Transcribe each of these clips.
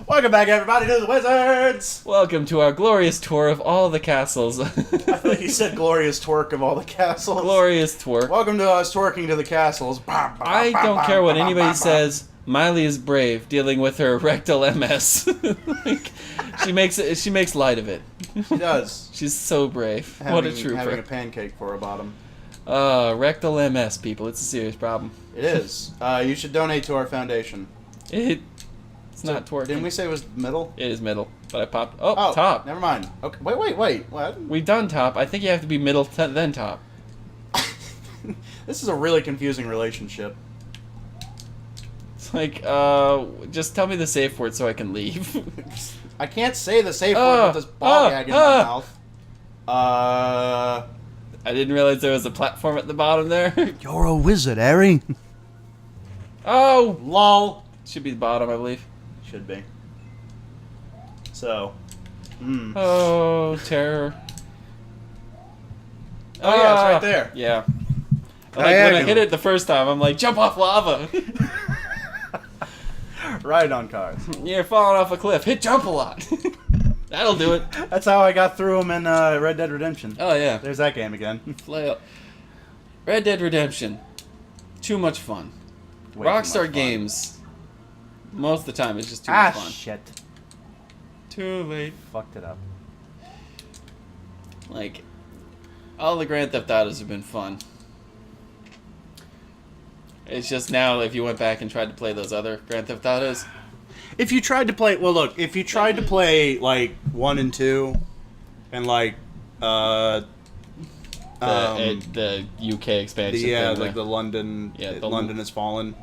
Welcome back, everybody, to the Wizards! Welcome to our glorious tour of all the castles. I feel like you said glorious twerk of all the castles. Glorious twerk. Welcome to us twerking to the castles. I don't care what anybody says. Miley is brave dealing with her rectal MS. Like, she makes light of it. She does. She's so brave. What a Having a trooper. pancake for a bottom. Rectal MS, people. It's a serious problem. It is. You should donate to our foundation. It's not twerking. Didn't we say it was middle? It is middle, but I popped. Oh, top. Never mind. Okay. Wait. What? We've done top. I think you have to be middle then top. This is a really confusing relationship. It's like, just tell me the safe word so I can leave. I can't say the safe word with this ball gag in my mouth. I didn't realize there was a platform at the bottom there. You're a wizard, Harry. Oh! Lol. Should be the bottom, I believe. Should be. So. Oh, terror. Oh, yeah, it's right there. Yeah. Like, when I hit it the first time, I'm like, jump off lava! Ride on cars. You're falling off a cliff. Hit jump a lot. That'll do it. That's how I got through them in Red Dead Redemption. Oh, yeah. There's that game again. Flail. Red Dead Redemption. Too much fun. Way too much Rockstar fun. games, most of the time, it's just too much fun. Shit. Too late. Fucked it up. Like, all the Grand Theft Autos have been fun. It's just now, if you went back and tried to play those other Grand Theft Autos, If you tried to play, well, look, if you tried to play like 1 and 2, and like the UK expansion. like the London, the London has fallen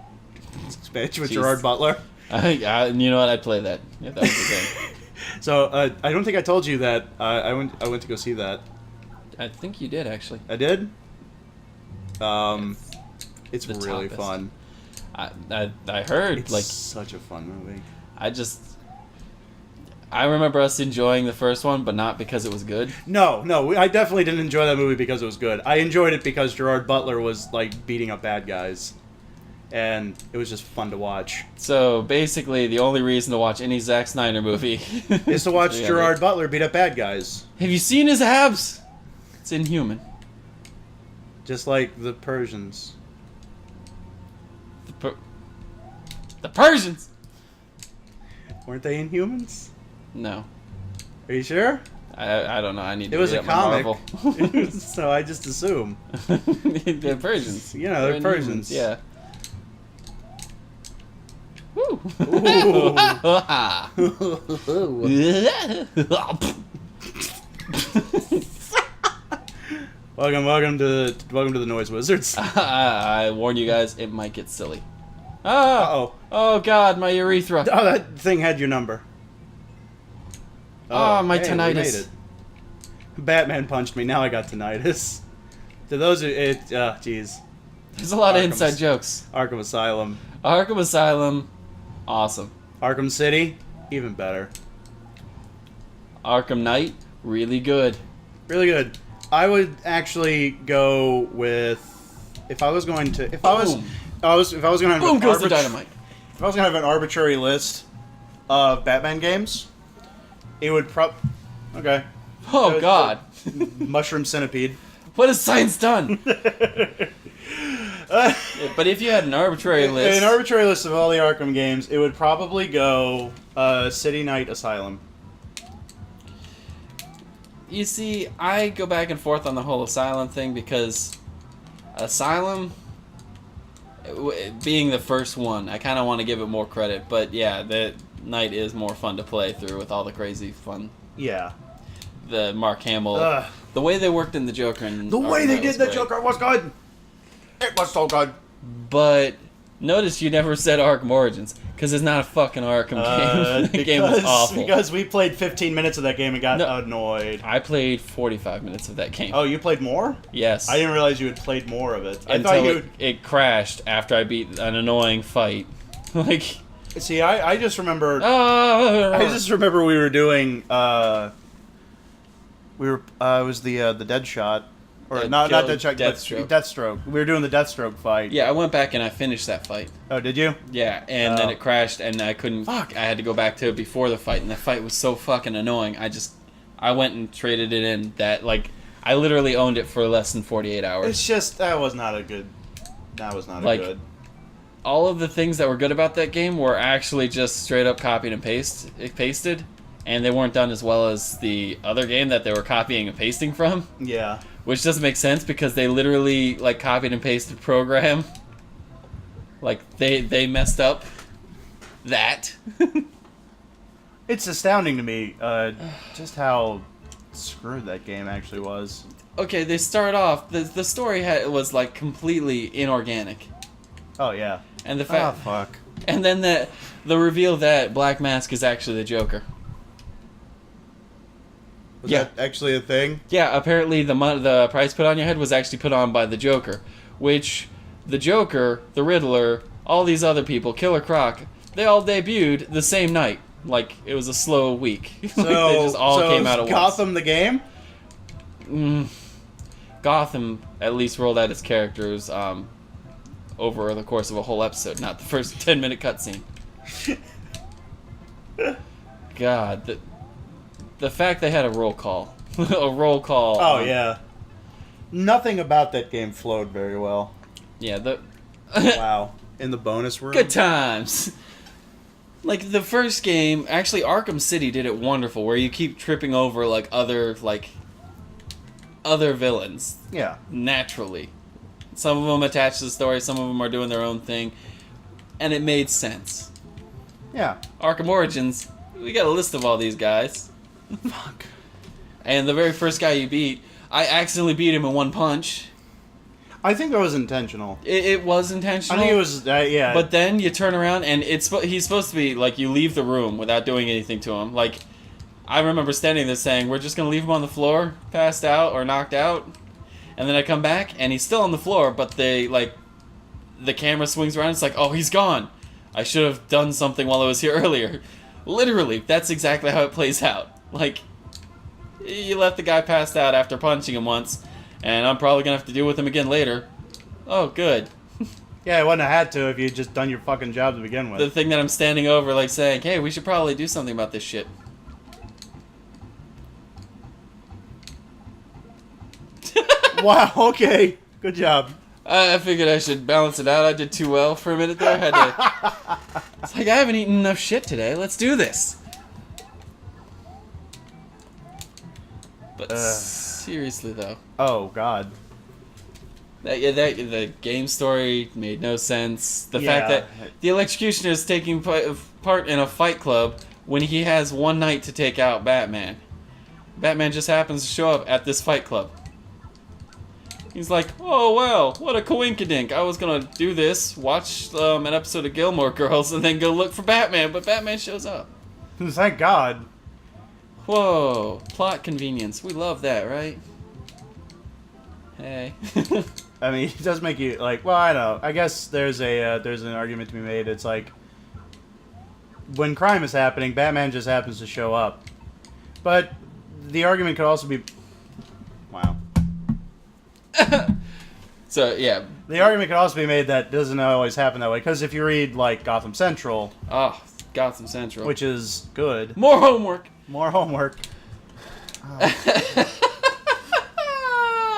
expansion with Jeez. Gerard Butler. And you know what? I'd play that. Yeah, that was the thing. So I don't think I told you that I went to go see that. I think you did actually. I did. It's the really toppest. fun. I heard It's like such a fun movie. I remember us enjoying the first one, but not because it was good. No, I definitely didn't enjoy that movie because it was good. I enjoyed it because Gerard Butler was like beating up bad guys, and it was just fun to watch. So basically, the only reason to watch any Zack Snyder movie Is to watch Yeah, Gerard Butler beat up bad guys, Have you seen his abs? It's inhuman. just like the Persians. The Persians. Weren't they Inhumans? No, Are you sure? I don't know. I need to It was read a up my comic, Marvel. so I just assume. They're Persians. You know, they're Persians. Inhumans, yeah. Welcome to the Noise Wizards. I warn you guys, it might get silly. Uh-oh. Oh God, my urethra. Oh, that thing had your number. Oh, my hey, we tinnitus. made it. Batman punched me. Now I got tinnitus. To those who jeez. There's a lot of Arkham's- inside jokes. Arkham Asylum. Arkham Asylum, awesome. Arkham City, even better. Arkham Knight, really good. Really good. I would actually go with if I was going to if I was going to have Boom an goes the dynamite. If I was going to have an arbitrary list of Batman games, it would okay. Oh God, Mushroom Centipede. what has science done? Yeah, but if you had an arbitrary list, An arbitrary list of all the Arkham games, it would probably go City Night Asylum. you see, I go back and forth on the whole Asylum thing because Asylum, being the first one, I kind of want to give it more credit. But yeah, the Night is more fun to play through with all the crazy fun. Yeah. The Mark Hamill, the way they worked in the Joker, and The way they Arkham Knight did was the great. Joker was good. It was so good. But notice you never said Arkham Origins because it's not a fucking Arkham game. The game was awful. Because we played 15 minutes of that game and got annoyed. I played 45 minutes of that game. Oh, you played more? Yes. I didn't realize you had played more of it. I thought Until you. it crashed after I beat an annoying fight. Like, See, I just remember. oh, I just remember we were doing. It was the Deadshot Or that not killed Deathstroke, Deathstroke. but Deathstroke. We were doing the Deathstroke fight. Yeah, I went back and I finished that fight. Oh, did you? Yeah, and then Oh. it crashed, and I couldn't. Fuck. I had to go back to it before the fight, and the fight was so fucking annoying. I went and traded it in. That like, I literally owned it for less than 48 hours. It's just that was not a good. That was not Like, a good. All of the things that were good about that game were actually just straight up copied and pasted, and they weren't done as well as the other game that they were copying and pasting from. Yeah. Which doesn't make sense because they literally like copied and pasted program. Like they messed up that. It's astounding to me just how screwed that game actually was. Okay, they start off the story was like completely inorganic, Oh yeah. and the Oh fact, fuck. and then the reveal that Black Mask is actually the Joker. Was Yeah. that actually a thing? Yeah, apparently the price put on your head was actually put on by the Joker, which the Joker, the Riddler, all these other people, Killer Croc, they all debuted the same night. Like it was a slow week. So Like, they just all came out at Gotham the game? once. Gotham at least rolled out its characters over the course of a whole episode, not the first 10-minute cutscene. God, the fact they had a roll call. A roll call. Oh yeah. Nothing about that game flowed very well. Yeah, the Wow. In the bonus room. good times. Like the first game, actually Arkham City did it wonderful where you keep tripping over like other villains Yeah. naturally. Some of them attached to the story, some of them are doing their own thing, and it made sense. Yeah. Arkham Origins, we got a list of all these guys. Fuck. And the very first guy you beat, I accidentally beat him in one punch. I think that was intentional. It was I intentional. think it was yeah. But then you turn around and he's supposed to be like you leave the room without doing anything to him. Like I remember standing there saying, "We're just gonna leave him on the floor, passed out or knocked out," and then I come back and he's still on the floor. But the camera swings around. It's like, "Oh, he's gone. I should have done something while I was here earlier." Literally, that's exactly how it plays out. Like you left the guy passed out after punching him once, and I'm probably gonna have to deal with him again later. Oh, good. yeah, I wouldn't have had to if you'd just done your fucking job to begin with. The thing that I'm standing over, like saying, "Hey, we should probably do something about this shit." Wow, okay. Good job. I figured I should balance it out. I did too well for a minute there. I had to. It's like I haven't eaten enough shit today. Let's do this. But seriously though, Oh god. the game story made no sense. The fact Yeah. that the Electrocutioner is taking part in a fight club when he has one night to take out Batman. Batman just happens to show up at this fight club. He's like, "Oh well, what a coinkydink! I was gonna do this, watch an episode of Gilmore Girls, and then go look for Batman, but Batman shows up. Thank God. Whoa, plot convenience. We love that, right? Hey. I mean, it does make you like. Well, I know. I guess there's an argument to be made. It's like when crime is happening, Batman just happens to show up. But the argument could also be, wow. So yeah. The argument could also be made that doesn't always happen that way. Because if you read like Gotham Central, Oh, Gotham Central. which is good, More homework. more homework.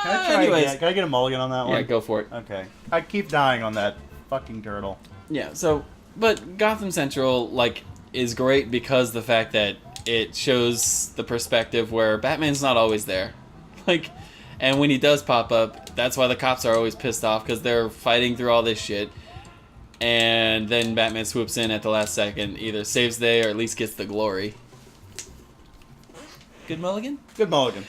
Can I try Anyways, again? Can I get a mulligan on that yeah, one? go for it. Okay. I keep dying on that fucking turtle. Yeah, so but Gotham Central like is great because the fact that it shows the perspective where Batman's not always there. Like and when he does pop up, that's why the cops are always pissed off because they're fighting through all this shit. And then Batman swoops in at the last second, either saves the day or at least gets the glory. Good mulligan? Good mulligan.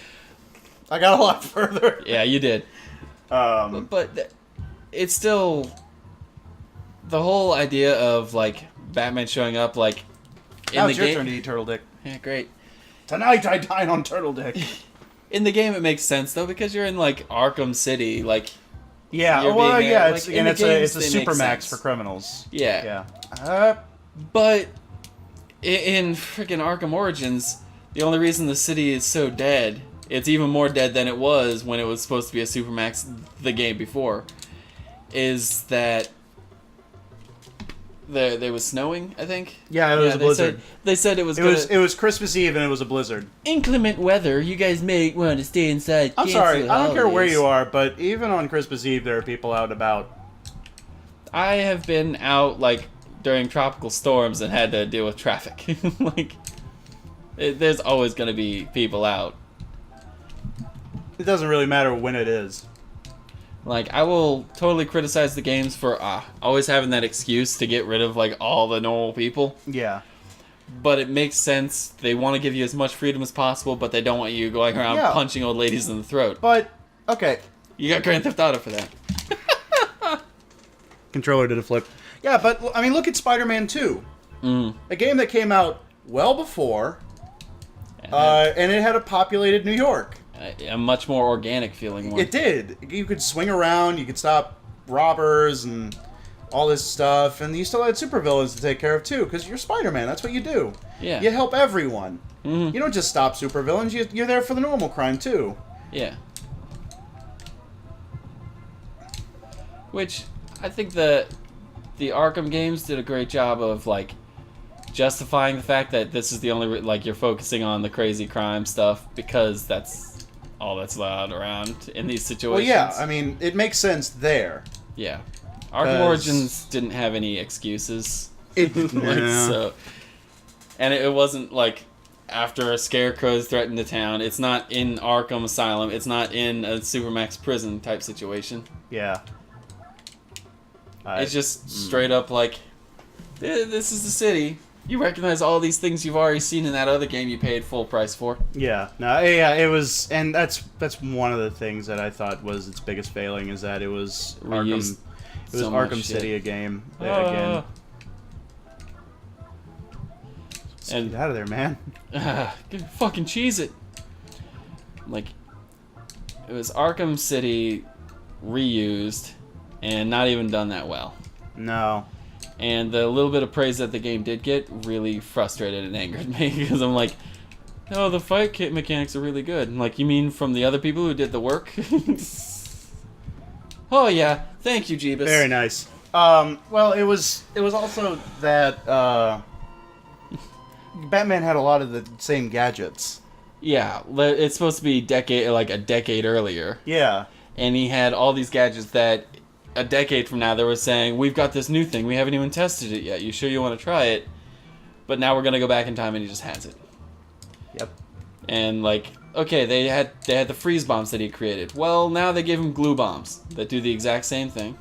I got a lot further. Yeah, you did. But it's still the whole idea of like Batman showing up like in Now the it's your game. turn to eat turtle dick. Yeah, great. Tonight I dine on turtle dick. In the game, it makes sense though because you're in like Arkham City, like Yeah, You're well, being, yeah, like, it's in and the it's games, a they make super max sense. for criminals. yeah. Yeah. But in freaking Arkham Origins, the only reason the city is so dead it's even more dead than it was when it was supposed to be a Supermax the game before, is that there was snowing, I think. Yeah, it was a blizzard. They said it was It was Christmas Eve and it was a blizzard. inclement weather. You guys may want to stay inside. I'm cancel sorry, I don't care where holidays. you are, but even on Christmas Eve, there are people out and about. I have been out like during tropical storms and had to deal with traffic. Like, there's always going to be people out. It doesn't really matter when it is. Like, I will totally criticize the games for always having that excuse to get rid of like all the normal people. Yeah. But it makes sense. They want to give you as much freedom as possible, but they don't want you going around Yeah. punching old ladies in the throat. But, okay. You got Grand Theft Auto for that. Controller did a flip. Yeah, but, I mean, look at Spider-Man 2. Mm. A game that came out well before, and it had a populated New York. A much more organic feeling one. It did. You could swing around, you could stop robbers and all this stuff, and you still had supervillains to take care of too, because you're Spider-Man. That's what you do. Yeah. You help everyone. Mhm. You don't just stop supervillains. You're there for the normal crime too. Yeah. Which I think the Arkham games did a great job of like justifying the fact that this is the only like you're focusing on the crazy crime stuff because that's all that's allowed around in these situations. Well, yeah. I mean, it makes sense there. Yeah. Arkham Origins didn't have any excuses. It So, and it wasn't like after a scarecrow's threatened the town. It's not in Arkham Asylum. It's not in a Supermax prison type situation. Yeah. It's just straight up like, this is the city. You recognize all these things you've already seen in that other game you paid full price for. Yeah, no, yeah, it was, and that's one of the things that I thought was its biggest failing is that it was Reused It was so much Arkham shit. City again. Again. And Get out of there, man. fucking cheese it. Like, it was Arkham City reused and not even done that well. No. And the little bit of praise that the game did get really frustrated and angered me because I'm like, oh, the fight kit mechanics are really good. I'm like, you mean from the other people who did the work? Oh yeah, thank you, Jeebus. Very nice. Well, it was also that Batman had a lot of the same gadgets. Yeah, it's supposed to be a decade earlier, Yeah. and he had all these gadgets that a decade from now they were saying, we've got this new thing, we haven't even tested it yet. You sure you want to try it? But now we're gonna go back in time, and he just has it. Yep. And like, okay, they had the freeze bombs that he created. Well, now they gave him glue bombs that do the exact same thing.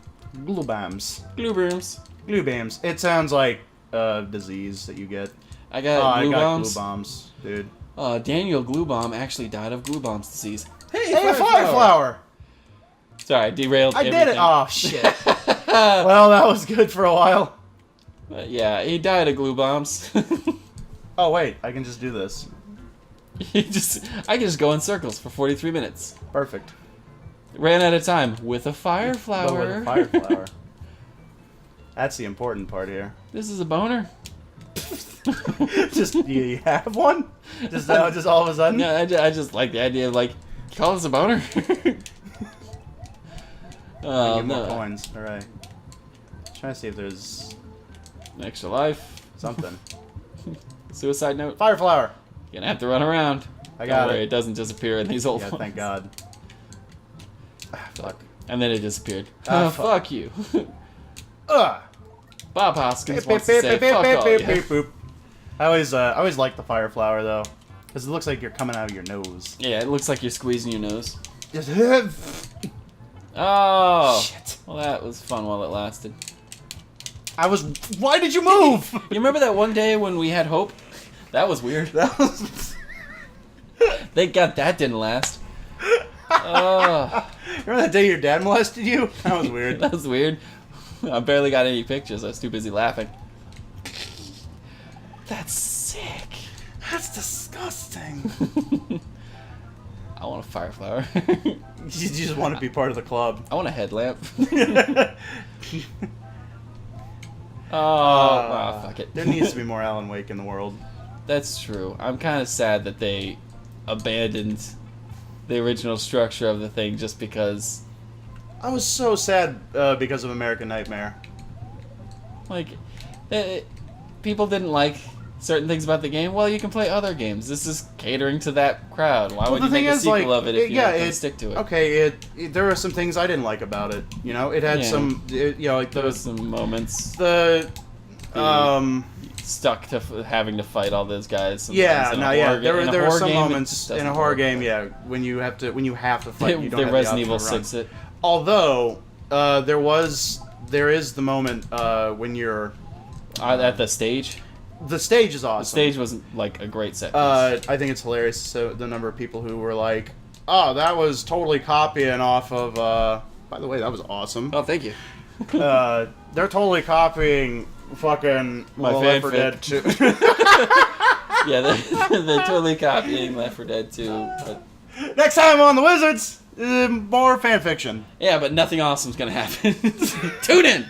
Glue bombs. Glue bombs. Glue bombs. It sounds like a disease that you get. I got glue bombs. Glue bombs, dude. Daniel Gluebomb actually died of glue bombs disease. Hey, a Fireflower! Sorry, I derailed. I everything. did it! Oh, shit. Well, that was good for a while. But yeah, he died of glue bombs. Oh, wait. I can just do this. I can just go in circles for 43 minutes. Perfect. Ran out of time with a fire flower. But with a Fireflower. That's the important part here. This is a boner. Just, you have one? Just all of a sudden? No, I just like the idea of like, call this a boner. Get more coins. Alright. Trying to see if there's Extra life. something. Suicide note. Fireflower! Gonna have to run around. I got Don't worry, it. it doesn't disappear in these old Yeah, ones. thank God. Ah, fuck. And then it disappeared. Ah, Fuck you. Ugh! Bob Hoskins wants to say fuck all you. Boop. I always like the Fireflower though, because it looks like you're coming out of your nose. Yeah, it looks like you're squeezing your nose. Just Oh! shit. Well, that was fun while it lasted. Why did you move? You remember that one day when we had hope? That was weird. That was. Thank God that didn't last. Oh, Remember that day your dad molested you? That was weird. that was weird. I barely got any pictures. I was too busy laughing. That's sick. That's disgusting. I want a fire flower. You just want to be part of the club. I want a headlamp. Oh, fuck it. There needs to be more Alan Wake in the world. That's true. I'm kind of sad that they abandoned the original structure of the thing just because, I was so sad because of American Nightmare. like, people didn't like certain things about the game. Well, you can play other games. This is catering to that crowd. Why would the you make thing a is, sequel like, of it if you it don't stick to it? Okay, there were some things I didn't like about it. You know, it had Yeah. like There was some moments the stuck to having to fight all those guys. sometimes yeah, in a no, horror yeah. ga- There in a were horror some game, it moments just in a doesn't horror work. game, yeah, when you have to fight, you don't The have Resident the Evil option to run. 6 it. Although there is the moment when you're At the stage. the stage is awesome. The stage wasn't like a great set piece. I think it's hilarious. So the number of people who were like, "Oh, that was totally copying off of." By the way, that was awesome. Oh, thank you. They're totally copying fucking My Left 4 fanfic. Dead 2. Yeah, they're totally copying Left 4 Dead 2. But Next time on the Wizards, more fan fiction. yeah, but nothing awesome's gonna happen. Tune in.